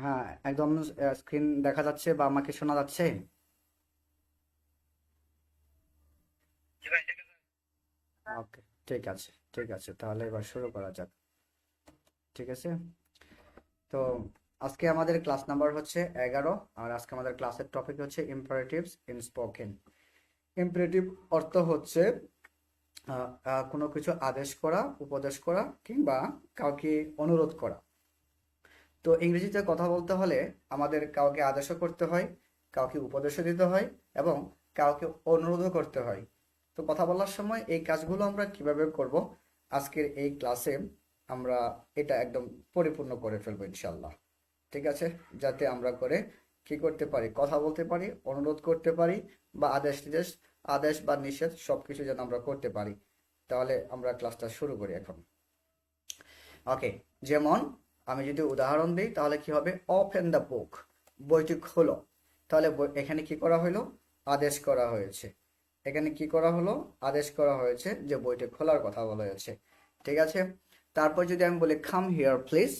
হ্যাঁ, একদম স্ক্রিন দেখা যাচ্ছে বা আমাকে শোনা যাচ্ছে? ওকে, ঠিক আছে, ঠিক আছে, তাহলে এবার শুরু করা যাক। ঠিক আছে। তো আজকে আমাদের ক্লাস নাম্বার হচ্ছে 11, আর আজকে আমাদের ক্লাসের টপিক হচ্ছে ইম্পারেটিভস ইন স্পোকেন। ইম্পারেটিভ অর্থ হচ্ছে কোনো কিছু আদেশ করা, উপদেশ করা, কিংবা কাউকে অনুরোধ করা। তো ইংরেজিতে কথা বলতে হলে আমাদের কাউকে আদেশও করতে হয়, কাউকে উপদেশও দিতে হয়, এবং কাউকে অনুরোধও করতে হয়। তো কথা বলার সময় এই কাজগুলো আমরা কিভাবে করব, আজকের এই ক্লাসে আমরা এটা একদম পরিপূর্ণ করে ফেলবো ইনশাল্লাহ। ঠিক আছে, যাতে আমরা করে কি করতে পারি, কথা বলতে পারি, অনুরোধ করতে পারি, বা আদেশ নির্দেশ, আদেশ বা নিষেধ সবকিছু যেন আমরা করতে পারি। তাহলে আমরা ক্লাসটা শুরু করি এখন। ওকে, যেমন আমি যদি উদাহরণ দিই তাহলে কি হবে, ওপেন দ্য বুক, বইটি খোলো। তাহলে এখানে কি করা হলো, আদেশ করা হয়েছে। এখানে কি করা হলো, আদেশ করা হয়েছে যে বইটি খোলার কথা বলা হয়েছে। ঠিক আছে। তারপর যদি আমি বলি কাম হিয়ার প্লিজ,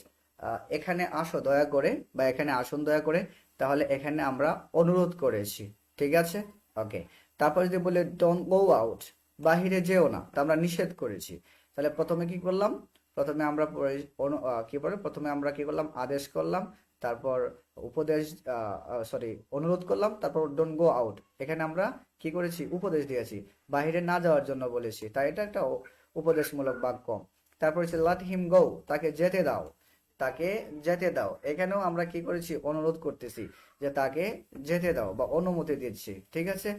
এখানে আসো দয়া করে, বা এখানে আসুন দয়া করে, তাহলে এখানে আমরা অনুরোধ করেছি। ঠিক আছে। ওকে। তারপর যদি বলি ডোন্ট গো আউট, বাহিরে যেও না, তা আমরা নিষেধ করেছি। তাহলে প্রথমে কি করলাম, প্রথমে আমরা কি বলে, প্রথমে আমরা কি করলাম, আদেশ করলাম, তারপর উপদেশ, সরি, অনুরোধ করলাম, তারপর ডোন্ট গো আউট, এখানে আমরা কি করেছি, উপদেশ দিয়েছি, বাইরে না যাওয়ার জন্য বলেছি, তাই এটা একটা উপদেশমূলক বাক্য। তারপর হচ্ছে let him go, তাকে যেতে দাও, তাকে যেতে দাও, এখানেও আমরা কি করেছি, অনুরোধ করতেছি যে তাকে যেতে দাও বা অনুমতি দিচ্ছি। ঠিক আছে।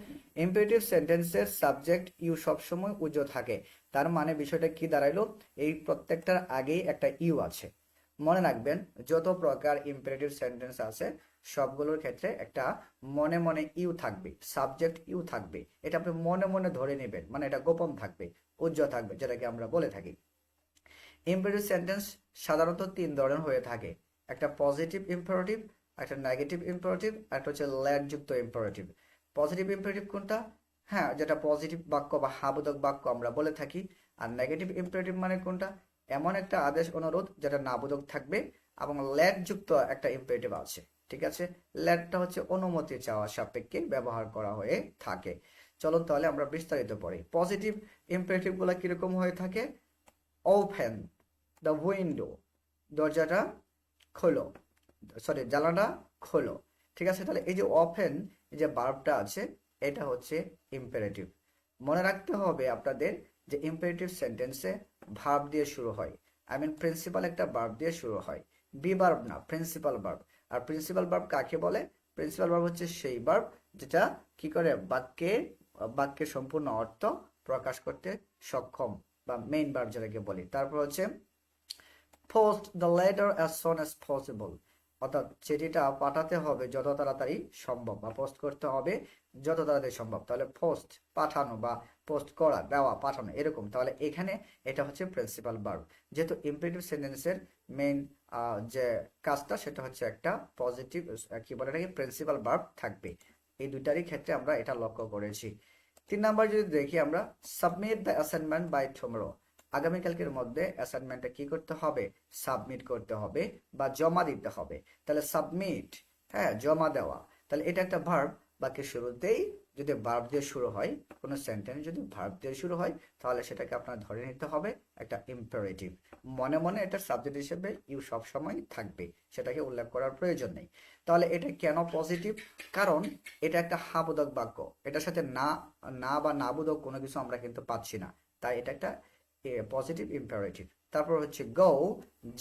ইম্পারেটিভ সেন্টেন্সের সাবজেক্ট ইউ সবসময় উজ্জ্বল থাকে। তার মানে বিষয়টা কি দাঁড়াইলো, এই প্রত্যেকটার আগেই একটা ইউ আছে। মনে রাখবেন, যত প্রকার ইম্পারেটিভ সেন্টেন্স আছে সবগুলোর ক্ষেত্রে একটা মনে মনে ইউ থাকবে, সাবজেক্ট ইউ থাকবে। এটা আপনি মনে মনে ধরে নেবেন, মানে এটা গোপন থাকবে, উজ্জ্বল থাকবে, যেটাকে আমরা বলে থাকি। ইম্পারেটিভ সেন্টেন্স সাধারণত তিন ধরনের হয়ে থাকে: একটা পজিটিভ ইম্পারেটিভ, একটা নেগেটিভ ইম্পারেটিভ, একটা হচ্ছে ল্যাড যুক্ত ইম্পারেটিভ। পজিটিভ ইম্পারেটিভ কোনটা? হ্যাঁ, যেটা পজিটিভ বাক্য বা হাবোধক বাক্য আমরা বলে থাকি। আর নেগেটিভ ইম্পারেটিভ মানে কোনটা? এমন একটা আদেশ অনুরোধ যেটা নাবোধক থাকবে, এবং ল্যাড যুক্ত একটা ইম্পারেটিভ আছে। ঠিক আছে। ল্যাডটা হচ্ছে অনুমতি চাওয়া সাপেক্ষে ব্যবহার করা হয়ে থাকে। চলুন তাহলে আমরা বিস্তারিত পড়ি। পজিটিভ ইম্পারেটিভ গুলা কিরকম হয়ে থাকে? ওপেন দ্য উইন্ডো, দরজাটা খোলো, সরি, জানালাটা খোলো। ঠিক আছে। তাহলে এই যে ওপেন, এই যে ভার্বটা আছে, এটা হচ্ছে ইম্পারেটিভ। মনে রাখতে হবে আপনাদের যে ইম্পারেটিভ সেন্টেন্সে ভার্ব দিয়ে শুরু হয়, আই মিন প্রিন্সিপাল একটা ভার্ব দিয়ে শুরু হয়, বি ভার্ব না, প্রিন্সিপাল ভার্ব। আর প্রিন্সিপাল ভার্ব কাকে বলে? প্রিন্সিপাল ভার্ব হচ্ছে সেই ভার্ব যেটা কি করে বাক্যের সম্পূর্ণ অর্থ প্রকাশ করতে সক্ষম, বা মেইন ভার্ব যেটাকে বলি। তারপর হচ্ছে post the letter as soon as possible, অর্থাৎ চিঠিটা পাঠাতে হবে যত তাড়াতাড়ি সম্ভব, বা পোস্ট করতে হবে যত তাড়াতাড়ি সম্ভব। তাহলে পোস্ট, পাঠানো, বা পোস্ট করা, দেওয়া, পাঠানো, এরকম। তাহলে এখানে এটা হচ্ছে প্রিন্সিপাল ভার্ব। যেহেতু ইম্পারেটিভ সেন্টেন্সের মেইন যে কাজটা সেটা হচ্ছে একটা পজিটিভ, কি বলে এটাকে, প্রিন্সিপাল ভার্ব থাকবে। এই দুইটারই ক্ষেত্রে আমরা এটা লক্ষ্য করেছি। 3 নাম্বার যদি দেখি আমরা, submit the assignment by tomorrow, আগামীকালকের মধ্যে অ্যাসাইনমেন্টটা কি করতে হবে, সাবমিট করতে হবে বা জমা দিতে হবে। তাহলে সাবমিট, হ্যাঁ, জমা দেওয়া। তাহলে এটা একটা ভার্ব। বাকি শুরুতেই যদি ভার্ব দিয়ে শুরু হয়, কোনো সেন্টেন্স যদি ভার্ব দিয়ে শুরু হয়, তাহলে সেটাকে আপনার ধরে নিতে হবে একটা ইম্পারেটিভ। মনে মনে এটা সাবজেক্ট হিসেবে ইউ সব সময় থাকবে, সেটাকে উল্লেখ করার প্রয়োজন নেই। তাহলে এটা কেন পজিটিভ? কারণ এটা একটা হাবোধক বাক্য, এটার সাথে না, না বা নাবোধক কোনো কিছু আমরা কিন্তু পাচ্ছি না, তাই এটা একটা পজিটিভ ইম্পারেটিভ। তারপর হচ্ছে গো,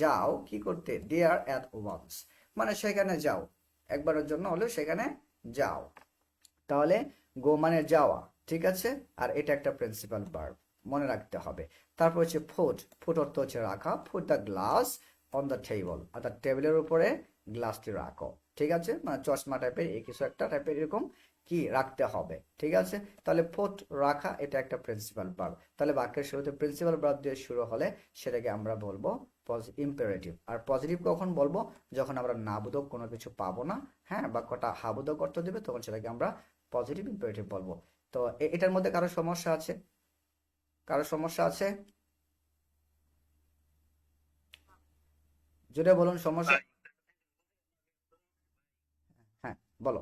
যাও, কি করতে, দেয়ার অ্যাট ওয়ান্স, মানে সেখানে যাও, একবারের জন্য হলেও সেখানে যাও। তাহলে গো মানে যাওয়া। ঠিক আছে। আর এটা একটা প্রিন্সিপাল ভার্ব, মনে রাখতে হবে। তারপর হচ্ছে ফুট, ফুট অর্থ হচ্ছে রাখা, foot the glass on the table, অর্থাৎ টেবিলের উপরে গ্লাসটি রাখো। ঠিক আছে, মানে চশমা টাইপের এই কিছু একটা টাইপের এরকম কি রাখতে হবে। ঠিক আছে। তাহলে ফুট, রাখা, এটা একটা প্রিন্সিপাল ভার্ব। তাহলে বাক্যের শুরুতে প্রিন্সিপাল ভার্ব দিয়ে শুরু হলে সেটাকে আমরা বলবো ইম্পারেটিভ। আর পজিটিভ কখন বলবো? যখন আমরা নাবোধক কোনো কিছু পাবো না, হ্যাঁ, বাক্যটা হাবোধক অর্থ দেবে, তখন সেটাকে আমরা পজিটিভ ইম্পারেটিভ বলবো। তো এটার মধ্যে কারো সমস্যা আছে? কারো সমস্যা আছে? জুড়ে বলুন সমস্যা। বলো।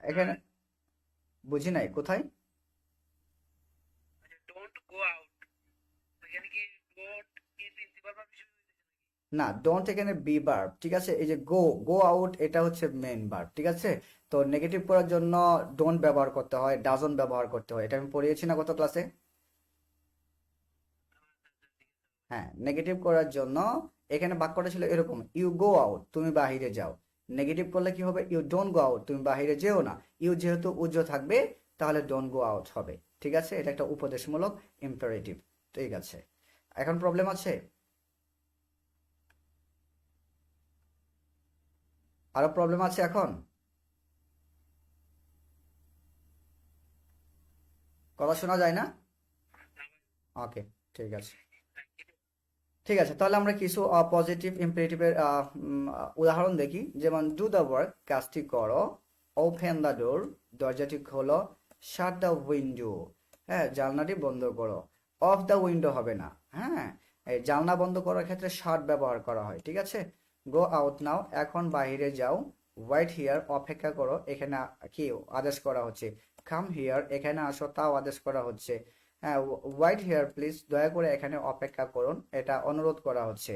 এখানে বুঝি নাই কোথায়। না, ডোন্ট এখানে বি ভার্ব, ঠিক আছে। এই যে গো, গো আউট, এটা হচ্ছে মেইন ভার্ব, ঠিক আছে। তো নেগেটিভ করার জন্য ডোন্ট ব্যবহার করতে হয়, ডাজন্ট ব্যবহার করতে হয়, এটা আমি পড়িয়েছি না গত ক্লাসে। হ্যাঁ, নেগেটিভ করার জন্য এখানে বাক্যটা ছিল এরকম, ইউ গো আউট, তুমি বাহিরে যাও। নেগেটিভ করলে কি হবে, ইউ ডোন্ট গো আউট, তুমি বাহিরে যেও না। ইউ যেহেতু উজ্জ থাকবে, তাহলে ডোন্ট গো আউট হবে, ঠিক আছে। এটা একটা উপদেশমূলক ইম্পারেটিভ, ঠিক আছে। এখন প্রবলেম আছে? আরো প্রবলেম আছে এখন? কথা শোনা যায় না? ওকে, ঠিক আছে। ঠিক আছে, তাহলে আমরা কিছু পজিটিভ ইম্পারেটিভের উদাহরণ দেখি। যেমন ডু দ্য ওয়ার্ক, কাজটি করো। ওপেন দ্য ডোর, দরজাটি খোলো। শাট দ্য উইন্ডো, হ্যাঁ, জানলাটি বন্ধ করো। অফ দ্য উইন্ডো হবে না, হ্যাঁ, এই জানলা বন্ধ করার ক্ষেত্রে শাট ব্যবহার করা হয়, ঠিক আছে। গো আউট নাও, এখন বাইরে যাও। ওয়াইট হিয়ার, অপেক্ষা করো, এখানে কি আদেশ করা হচ্ছে। কাম হিয়ার, এখানে আসো, তাও আদেশ করা হচ্ছে। হ্যাঁ, ওয়াইট হেয়ার প্লিজ, দয়া করে এখানে অপেক্ষা করুন, এটা অনুরোধ করা হচ্ছে।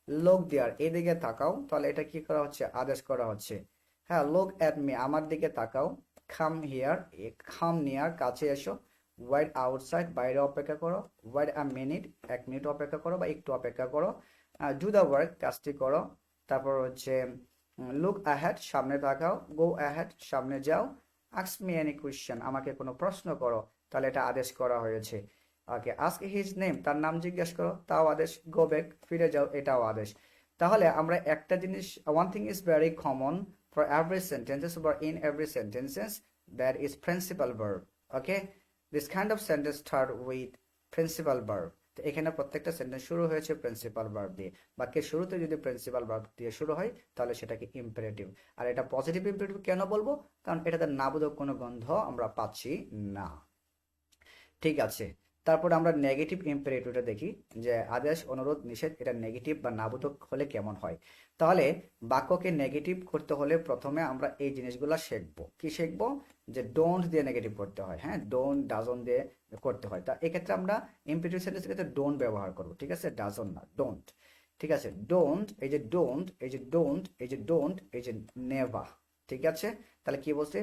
লোক দেয়ার, এদিকে তাকাও, তাহলে এটা কি করা হচ্ছে, আদেশ করা হচ্ছে। হ্যাঁ, লোক অ্যাট মি, আমার দিকে তাকাও। খাম হিয়ার, খাম নিয়ার, কাছে এসো। ওয়াইট আউটসাইড, বাইরে অপেক্ষা করো। ওয়াইট আ মিনিট, 1 মিনিট অপেক্ষা করো বা একটু অপেক্ষা করো। ডু দ্য ওয়ার্ক, কাজটি করো। তারপর হচ্ছে লুক অ্যাহেড, সামনে তাকাও। গো অ্যাহেড, সামনে যাও। আস্ক মি এনি কোয়েশ্চেন, আমাকে কোনো প্রশ্ন করো, তাহলে এটা আদেশ করা হয়েছে। ওকে, আস্ক হিজ নেম, তার নাম জিজ্ঞেস করো, তাও আদেশ। গো ব্যাক, ফিরে যাও, এটাও আদেশ। তাহলে আমরা একটা জিনিস, one thing is very common for every sentences বা in every sentences, that is principal verb. Okay, this kind of sentence start with principal verb. তো এখানে প্রত্যেকটা সেন্টেন্স শুরু হয়েছে প্রিন্সিপাল ভার্ব দিয়ে। বাক্যের শুরুতে যদি প্রিন্সিপাল ভার্ব দিয়ে শুরু হয়, তাহলে সেটাকে ইম্পারেটিভ। আর এটা পজিটিভ ইম্পারেটিভ কেন বলবো, কারণ এটাতে নাবোধক কোনো গন্ধ আমরা পাচ্ছি না, ঠিক আছে। তারপর আমরা নেগেটিভ ইম্পারেটিভটা দেখি, যে আদেশ, অনুরোধ, নিষেধ, এটা নেগেটিভ বা নাবোধক হলে কেমন হয়। তাহলে বাক্যকে নেগেটিভ করতে হলে প্রথমে আমরা এই জিনিসগুলো শিখবো। কি শিখবো, যে ডোন্ট দিয়ে নেগেটিভ করতে হয়, হ্যাঁ, ডোন্ট ডাজন দিয়ে করতে হয়। তা এক্ষেত্রে আমরা ইম্পারেটিভ সেন্টেন্সের ক্ষেত্রে ডোন্ট ব্যবহার করবো, ঠিক আছে, ডাজন না, ডোন্ট। ঠিক আছে, ডোন্ট, এই যে ডোন্ট, এই যে ডোন্ট, এই যে ডোন্ট, এই যে নেভার, ঠিক আছে। তাহলে কি বলছে,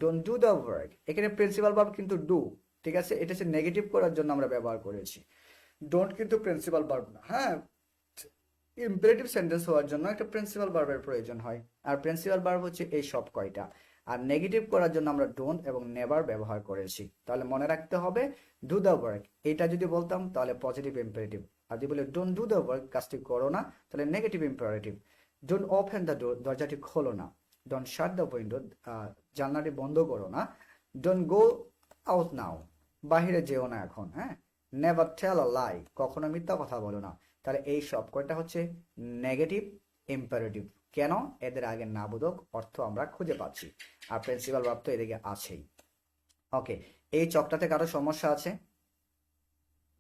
ডোন্ট ডু দ্য ওয়ার্ক, এখানে প্রিন্সিপাল ভার্ব কিন্তু ডু, ঠিক আছে। এটা হচ্ছে নেগেটিভ করার জন্য আমরা ব্যবহার করেছি। ডোন্ট কিন্তু প্রিন্সিপাল ভার্ব না, হ্যাঁ। ইম্পারেটিভ সেন্টেন্স হওয়ার জন্য একটা প্রিন্সিপাল ভার্বের প্রয়োজন হয়, আর প্রিন্সিপাল ভার্ব হচ্ছে এই সব কয়টা। আর নেগেটিভ করার জন্য আমরা ডোন্ট এবং নেভার ব্যবহার করেছি। তাহলে মনে রাখতে হবে, ডু দ্য ওয়ার্ক, এটা যদি বলতাম তাহলে পজিটিভ ইম্পারেটিভ। আর যদি বলে ডোন্ট ডু দ্য ওয়ার্ক, কাজটি করো না, তাহলে negative imperative. Don't open the door, দরজাটি খোলো না। ডোন্ট শাট দ্য উইন্ডো, জানলাটি বন্ধ করো না। ডোন্ট গো আউট নাও, বাহিরে যেও না এখন, হ্যাঁ। নেভার টেল আ লাই, কখনো মিথ্যা কথা বলো না। তাহলে এই সব কয়টা হচ্ছে নেগেটিভ ইম্পারেটিভ। কেন, এদের আগে নাবোধক অর্থ আমরা খুঁজে পাচ্ছি, আর প্রিন্সিপাল ভাব তো এদিকে আছেই। ওকে, এই ছকটাতে কারো সমস্যা আছে?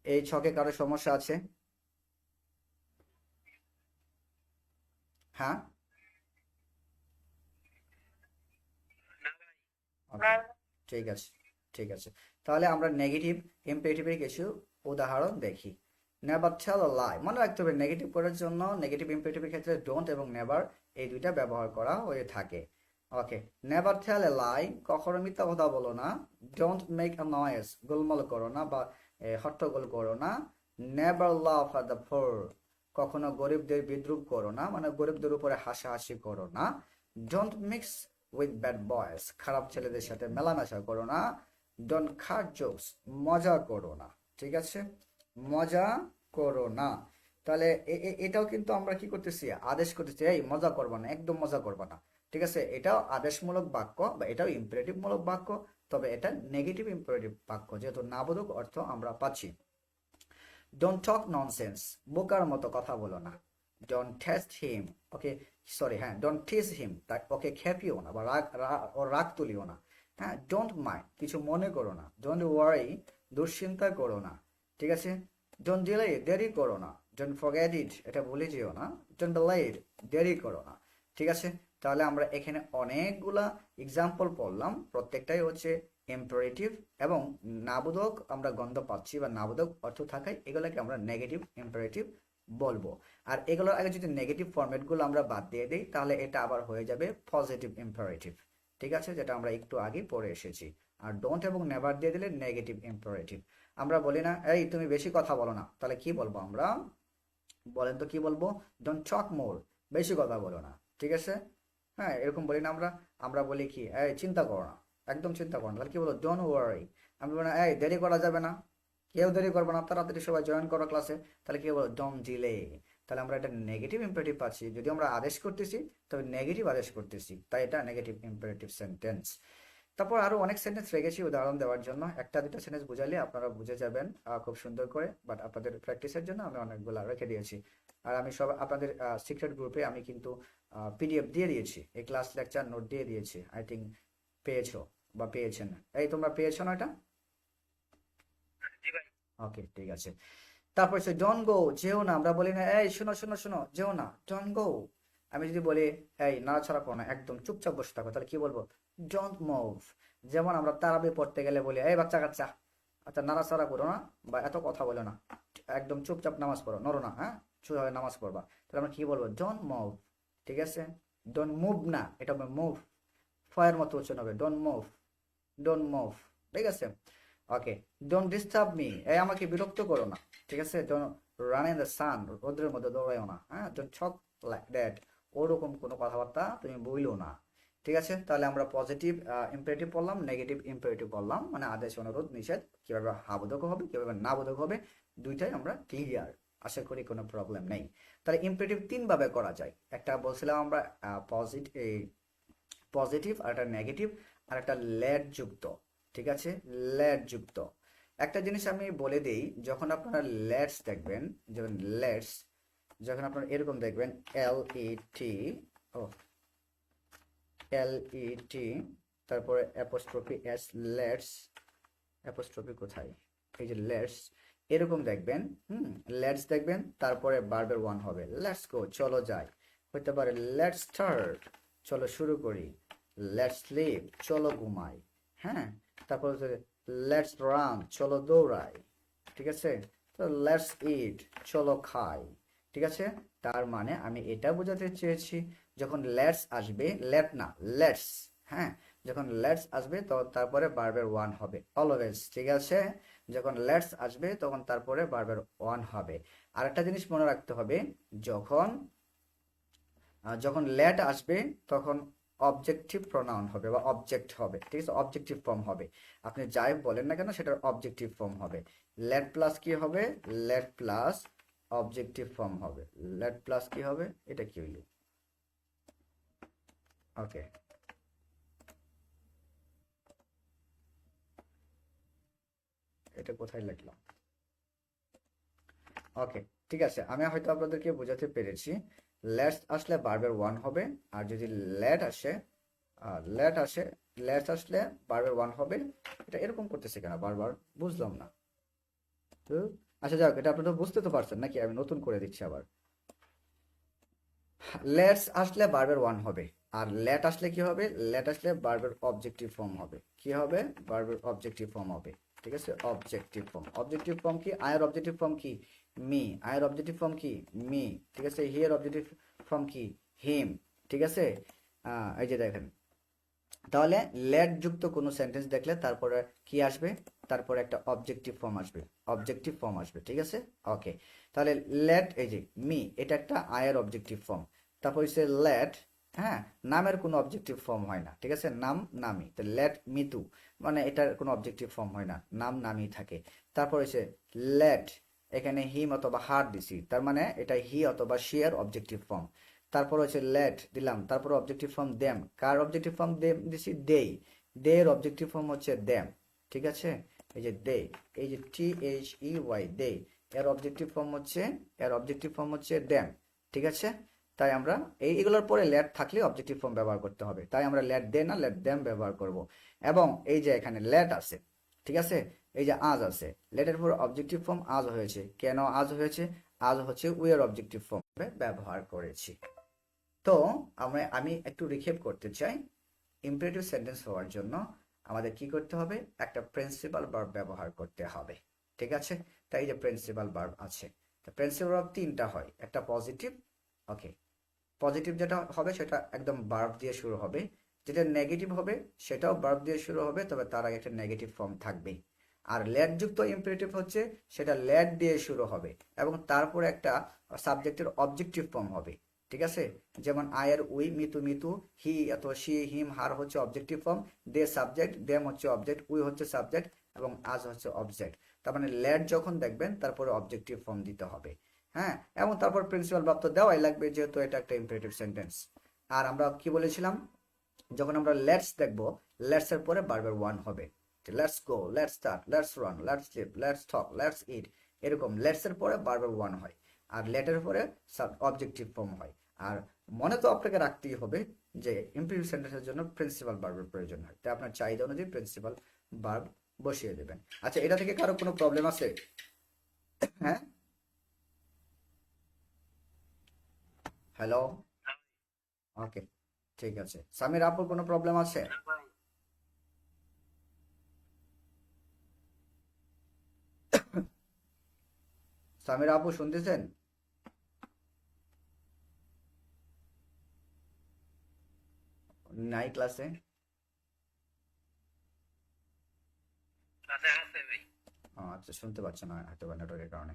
এই ছকে কারো সমস্যা আছে? হ্যাঁ, ওকে, ঠিক আছে, ঠিক আছে। তাহলে আমরা নেগেটিভ ইম্পারেটিভের কিছু উদাহরণ দেখি। নেভার টেল আ লাই, মনে রাখতে হবে নেগেটিভ করার জন্য নেগেটিভ ইম্পারেটিভের ক্ষেত্রে ডোন্ট এবং নেভার, এই দুইটা ব্যবহার করা হয়ে থাকে। ওকে, নেভার টেল এ লাই, কখনো মিথ্যা কথা বলো না। ডোন্ট মেক আ নয়েজ, গোলমাল করো না বা হট্টগোল করো না। Never love at the poor, কখনো গরিবদের বিদ্রুপ করো না, মানে গরিবদের উপরে হাসাহাসি করো না। Don't mix with bad boys, খারাপ ছেলেদের সাথে মেলামেশা করো না। ডোন্ট খাট জোকস, মজা করো না, ঠিক আছে, মজা করো না। তাহলে এটাও কিন্তু আমরা কি করতেছি, আদেশ করতেছি, এই মজা করবো না, একদম মজা করবো না, ঠিক আছে। এটাও আদেশমূলক বাক্য বা এটাও ইম্পারেটিভ মূলক বাক্য, তবে এটা নেগেটিভ ইম্পারেটিভ বাক্য, যেহেতু নাবোধক অর্থ আমরা পাচ্ছি। ডোন্ট টক ননসেন্স, বোকার মতো কথা বলো না। Don't test him, okay, sorry, হ্যাঁ, ডোন্ট টিজ হিম, ওকে খেপিও না বা রাগ তুলিও না। হ্যাঁ, ডোন্ট মাইন্ড, কিছু মনে করো না। ডোন্ট ওয়ারি, দুশ্চিন্তা করো না, ঠিক আছে। ডোন্ট ডিলে, দেরি করো না। ডোন্ট ফরগেট ইট, এটা ভুলে যেও না। ডোন্ট বি লেট, দেরি করো না। ঠিক আছে, তাহলে আমরা এখানে অনেকগুলা এক্সাম্পল পড়লাম, প্রত্যেকটাই হচ্ছে ইম্পারেটিভ এবং নাবোধক আমরা গন্ধ পাচ্ছি বা নাবোধক অর্থ থাকায় এগুলোকে আমরা নেগেটিভ ইম্পারেটিভ বলবো। আর এগুলোর আগে যদি নেগেটিভ ফরম্যাটগুলো আমরা বাদ দিয়ে দিই তাহলে এটা আবার হয়ে যাবে পজিটিভ ইম্পারেটিভ। ঠিক আছে, যেটা আমরা একটু আগে পড়ে এসেছি। আর ডোন্ট এবং নেভার দিয়ে দিলে নেগেটিভ ইম্পারেটিভ। আমরা বলি না এই তুমি বেশি কথা বলো না, তাহলে কি বলবো আমরা? বলেন তো কি বলবো? ডোন্ট টক মোর, বেশি কথা বলো না। ঠিক আছে, হ্যাঁ এরকম বলি না আমরা। আমরা বলি কি এই চিন্তা করো না, একদম চিন্তা করো না, তাহলে কি বলো? Don't worry. আমি বলি না এই দেরি করা যাবে না, কেউ দেরি করবে না, তাড়াতাড়ি সবাই জয়েন করো ক্লাসে, তাহলে কি বলো? Don't delay. তাহলে আমরা এটা নেগেটিভ ইম্পারেটিভ পাচ্ছি, যদি আমরা আদেশ করতেছি তবে নেগেটিভ আদেশ করতেছি, তাই এটা নেগেটিভ ইম্পারেটিভ সেন্টেন্স। তারপর আরো অনেক সেন্টেন্স রেখেছি উদাহরণ দেওয়ার জন্য, একটা দুটো সেন্টেন্স বুঝাইলে আপনারা বুঝে যাবেন খুব সুন্দর করে, বাট আপনাদের প্র্যাকটিসের জন্য আমি অনেকগুলো রেখে দিয়েছি। আর আমি সব আপনাদের সিক্রেট গ্রুপে আমি কিন্তু পিডিএফ দিয়ে দিয়েছি, এই ক্লাস লেকচার নোট দিয়ে দিয়েছি, আই থিঙ্ক পেয়েছো বা পেয়েছেন। এই তোমরা পেয়েছো না এটা? ওকে ঠিক আছে। তারপর হচ্ছে ডোন্ট গো, যেও না। আমরা বলি না এই শোনো শোনো শোনো যেও না, ডোন্ট গো। আমি যদি বলি এই নাড়াচাড়া করো না, একদম চুপচাপ বসে থাকো, তাহলে কি বলবো? Don't move. যেমন আমরা তারাবি পড়তে গেলে বলি এই বাচ্চা কাচ্চা, আচ্ছা নাড়াচাড়া করো না বা এত কথা বলো না, একদম চুপচাপ নামাজ পড়ো, নড়ো না, হ্যাঁ চুপচাপ নামাজ পড়বা। তাহলে আমরা কি বলবো? Don't move. ঠিক আছে, ডোন্ট মুভ না, এটা হবে মুভ, ফয়ের মতো উচ্চারণ হবে, ডোন্ট মুভ, ডোন্ট মুভ। ঠিক আছে, ওকে। ডোন্ট ডিস্টার্ব মি, এই আমাকে বিরক্ত করো না। ঠিক আছে, don't run in the sun, রোদ্রের মধ্যে দৌড়াইও না, হ্যাঁ ডোন্ট টক লাইক দ্যাট, ওরকম কোনো কথাবার্তা তুমি বইলো না। ঠিক আছে, তাহলে আমরা পজিটিভ ইম্পারেটিভ বললাম, নেগেটিভ ইম্পারেটিভ বললাম, মানে আদেশ অনুরোধ নিষেধ কিভাবে হাবোধক হবে কিভাবে না বোধক হবে, দুইটাই আমরা ক্লিয়ার। আশা করি কোনো প্রবলেম নেই। তাহলে ইম্পারেটিভ তিন ভাবে করা যায়, একটা বলছিলাম আমরা পজিটিভ, আর একটা নেগেটিভ, আর একটা লেট যুক্ত। ঠিক আছে, লেট যুক্ত। একটা জিনিস আমি বলে দিই, যখন আপনারা লেটস দেখবেন, যেমন লেটস, যখন আপনারা এরকম দেখবেন এল ই টি, ও এল ই টি, তারপরে অ্যাপোস্ট্রফি এস, লেটস, অ্যাপোস্ট্রফি কোথায়, এই যে লেটস, এরকম দেখবেন। লেটস দেখবেন, তারপরে ভার্বের ওয়ান হবে, লেটস গো চলো যাই, হতে পারে লেটস স্টার্ট চলো শুরু করি, লেটস স্লিপ চলো ঘুমাই, হ্যাঁ, তারপর হচ্ছে লেটস রান চলো দৌড়াই। ঠিক আছে, তো লেটস ইট চলো খাই। ঠিক আছে, তার মানে আমি এটা বোঝাতে চেয়েছি, যখন লেটস আসবে, লেট না লেটস, হ্যাঁ যখন লেটস আসবে তো তারপরে ভার্বের ওয়ান হবে অলওয়েজ। ঠিক আছে, যখন লেটস আসবে তখন তারপরে ভার্বের ওয়ান হবে। আর একটা জিনিস মনে রাখতে হবে, যখন যখন লেট আসবে তখন অবজেক্টিভ প্রোনাউন হবে বা অবজেক্ট হবে। ঠিক আছে, অবজেক্টিভ ফর্ম হবে, আপনি যাই বলেন না কেন সেটার অবজেক্টিভ ফর্ম হবে। লেট প্লাস কি হবে? লেট প্লাস অবজেক্টিভ ফর্ম হবে। লেট প্লাস কি হবে? এটা কি হইল? ওকে, এটা কোথায় লিখলাম? ওকে ঠিক আছে, আমি হয়তো আপনাদেরকে বোঝাতে পেরেছি। লেটস আসলে ভার্বের ওয়ান হবে, আর যদি লেট আসে, লেট আসে, লেটস আসলে ভার্বের ওয়ান হবে। এটা এরকম করতেছে কেন বারবার, বুঝলাম না তো। আচ্ছা যাক, এটা আপনারা বুঝতে তো পারছেন নাকি? আমি নতুন করে দিচ্ছি আবার। লেটস আসলে ভার্বের ওয়ান হবে, আর লেট আসলে কি হবে? লেট আসলে ভার্বের অবজেক্টিভ ফর্ম হবে। কি হবে? ভার্বের অবজেক্টিভ ফর্ম হবে। ঠিক আছে, অবজেক্টিভ ফর্ম। অবজেক্টিভ ফর্ম কি? আয়ের অবজেক্টিভ ফর্ম কি? মি। আয়ের অবজেক্টিভ ফর্ম কি? মি। ঠিক আছে, হি এর অবজেক্টিভ ফর্ম কি? হিম। ঠিক আছে, এই যে দেখেন, তাহলে লেট যুক্ত কোনো সেন্টেন্স দেখলে তারপরে কি আসবে? তারপরে একটা অবজেক্টিভ ফর্ম আসবে, অবজেক্টিভ ফর্ম আসবে। ঠিক আছে, ওকে। তাহলে লেট, এই যে মি, এটা একটা আয়ের অবজেক্টিভ ফর্ম। তারপর হচ্ছে লেট, হ্যাঁ নামের কোনো অবজেক্টিভ ফর্ম হয় না। ঠিক আছে, নাম নামি, তো লেট মিতু, মানে এটার কোনো অবজেক্টিভ ফর্ম হয় না, নাম নামই থাকে। তারপর হচ্ছে লেট, এখানে হিম অথবা হার দিছি, তার মানে এটা হি অথবা শি এর অবজেক্টিভ ফর্ম। তারপর হচ্ছে লেট দিলাম, তারপর অবজেক্টিভ ফর্ম দেম, কার অবজেক্টিভ ফর্ম দেম দিছি? দেই, দে এর অবজেক্টিভ ফর্ম হচ্ছে দেম। ঠিক আছে, এই যে দে, এই যে টি এইচ ই ওয়াই, দে, এর অবজেক্টিভ ফর্ম হচ্ছে, এর অবজেক্টিভ ফর্ম হচ্ছে দেম। ঠিক আছে, তাই আমরা এইগুলোর পরে লেট থাকলে অবজেক্টিভ ফর্ম ব্যবহার করতে হবে, তাই আমরা লেট দে না লেট দেম ব্যবহার করব। এবং এই যে এখানে লেট আছে, ঠিক আছে, এই যে আজ আছে, লেটের পর অবজেক্টিভ ফর্ম আজ হয়েছে। কেন আজ হয়েছে? আজ হচ্ছে উই এর অবজেক্টিভ ফর্মে ব্যবহার করেছি। তো আমি একটু রিক্যাপ করতে চাই। ইম্পারেটিভ সেন্টেন্স হওয়ার জন্য আমাদের কি করতে হবে? একটা প্রিন্সিপাল ভার্ব ব্যবহার করতে হবে। ঠিক আছে? তাই যে প্রিন্সিপাল ভার্ব আছে, তো প্রিন্সিপাল ভার্ব তিনটা হয়, একটা পজিটিভ, ওকে, পজিটিভ যেটা হবে সেটা একদম ভার্ব দিয়ে শুরু হবে, যেটা নেগেটিভ হবে সেটাও ভার্ব দিয়ে শুরু হবে, তবে তার আগে একটা নেগেটিভ ফর্ম থাকবে। আর লেট যুক্ত ইম্পারেটিভ হচ্ছে সেটা লেট দিয়ে শুরু হবে এবং তারপরে একটা সাবজেক্টের অবজেক্টিভ ফর্ম হবে। ঠিক আছে? যেমন আই আর উই, মিতু মিতু, হি অথবা শি হিম হার হচ্ছে objective form, they subject, them হচ্ছে অবজেক্ট, উই হচ্ছে সাবজেক্ট এবং আজ হচ্ছে অবজেক্ট। তার মানে লেট যখন দেখবেন তারপরে অবজেক্টিভ ফর্ম দিতে হবে। হ্যাঁ, এবং তারপর প্রিন্সিপাল ভার্ব তো দেওয়াই লাগবে যেহেতু এটা একটা ইম্পারেটিভ সেন্টেন্স। আর আমরা কি বলেছিলাম, যখন আমরা লেটস দেখবো, লেটস এর পরে ভার্বের ওয়ান হবে। Let's go, let's start, let's run, let's sleep, let's talk, let's eat, এরকম লেটস এর পরে ভার্বের ওয়ান হয়, আর লেটের পরে অবজেক্টিভ ফর্ম হয়। আর মনে তো আপনাকে রাখতেই হবে যে ইম্পারেটিভ সেন্টেন্সের জন্য প্রিন্সিপাল ভার্বের প্রয়োজন হয়, তাই আপনার চাহিদা অনুযায়ী প্রিন্সিপাল ভার্ব বসিয়ে দেবেন। আচ্ছা, এটা থেকে কারো কোনো প্রবলেম আছে? হ্যাঁ, হ্যালো, ওকে, ঠিক আছে। সামির আপুর কোনো প্রবলেম আছে? সামির আপু শুনতেছেন? নাই ক্লাসে? আচ্ছা, শুনতে পাচ্ছেন না হয়তো বা নেটওয়ার্কের কারণে।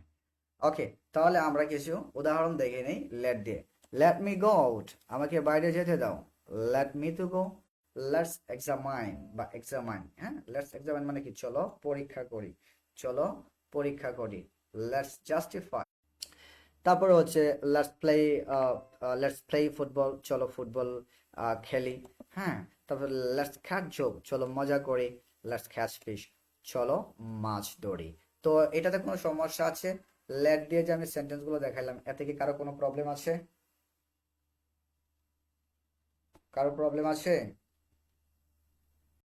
ওকে, তাহলে আমরা কিছু উদাহরণ দেখে নেই লেট দিয়ে। লেট মি গো আউট, আমাকে বাইরে যেতে দাও। Let me to go, let's examine বা এক্সামাইন, হ্যাঁ, লেটস এক্সামাইন মানে কি? চলো পরীক্ষা করি, চলো পরীক্ষা করি। লেটস জাস্টিফাই, তারপরে হচ্ছে let's play, let's play football, চলো ফুটবল খেলি। হ্যাঁ, তারপর লেটস ক্যাচ জোক, চলো মজা করি। লেটস ক্যাচ ফিশ, চলো মাছ ধরি। তো এটাতে কোনো সমস্যা আছে? লেট দিয়ে যে আমি সেন্টেন্স গুলো দেখাইলাম, এতে কি কারো কোনো প্রবলেম আছে? কারো প্রবলেম আছে?